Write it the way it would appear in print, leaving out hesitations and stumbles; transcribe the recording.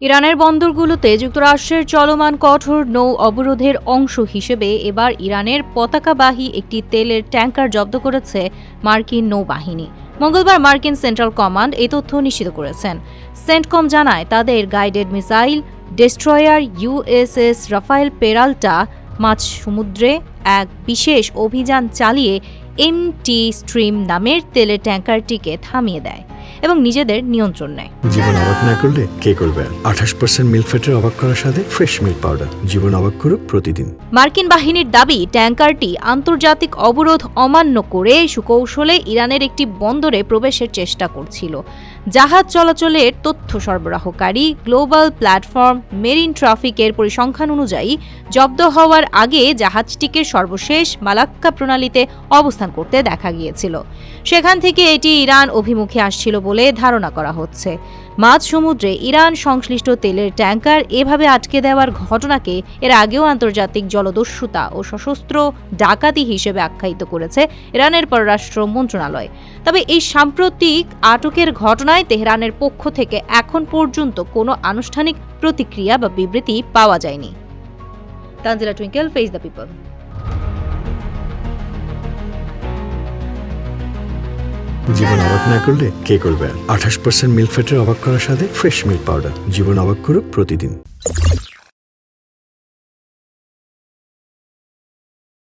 ইরানের বন্দরগুলোতে যুক্তরাষ্ট্রের চলমান কঠোর নৌ অবরোধের অংশ হিসেবে এবার ইরানের পতাকাবাহী একটি তেলের ট্যাঙ্কার জব্দ করেছে মার্কিন নৌবাহিনী। মঙ্গলবার মার্কিন সেন্ট্রাল কমান্ড এই তথ্য নিশ্চিত করেছেন। সেন্টকম জানায় তাদের guided missile destroyer USS Rafael Peralta মাঝ সমুদ্রে এক বিশেষ অভিযান চালিয়ে এমটি স্ট্রিম নামের তেলের ট্যাঙ্কারটিকে থামিয়ে দেয় এবং নিজেদের নিয়ন্ত্রণ নেয়। জীবন অবাক না করলে কে করবে? 28% মিল্ক ফ্যাটের অবাক করার সাথে ফ্রেশ মিল্ক পাউডার। জীবন অবাক করুক প্রতিদিন। মার্কিন বাহিনীর দাবি, ট্যাঙ্কারটি আন্তর্জাতিক অবরোধ অমান্য করে সুকৌশলে ইরানের একটি বন্দরে প্রবেশের চেষ্টা করছিল। জাহাজ চলাচলের তথ্য সরবরাহকারী গ্লোবাল প্ল্যাটফর্ম মেরিন ট্রাফিকের পরিসংখ্যান অনুযায়ী জব্দ হওয়ার আগে জাহাজটিকে সর্বশেষ মালাক্কা প্রণালীতে অবস্থান করতে দেখা গিয়েছিল। সেখান থেকে এটি ইরান অভিমুখে আসছিল বলে ধারণা করা হচ্ছে। মাঝ সমুদ্রে ইরান সংশ্লিষ্ট তেলের ট্যাঙ্কার এভাবে আটকে দেওয়ার ঘটনাকে এর আগেও আন্তর্জাতিক জলদস্যুতা ও সশস্ত্র ডাকাতি হিসেবে আখ্যায়িত করেছে ইরানের পররাষ্ট্র মন্ত্রণালয়। তবে এই সাম্প্রতিক আটকের ঘটনায় তেহরানের পক্ষ থেকে এখন পর্যন্ত কোনো আনুষ্ঠানিক প্রতিক্রিয়া বা বিবৃতি পাওয়া যায়নি। Tanzila Twinkle, face the people. জীবন অবাক না করলে কে করবে? 28% মিল্ক ফ্যাটের অবাক করার সাথে ফ্রেশ মিল্ক পাউডার। জীবন অবাক করুক প্রতিদিন।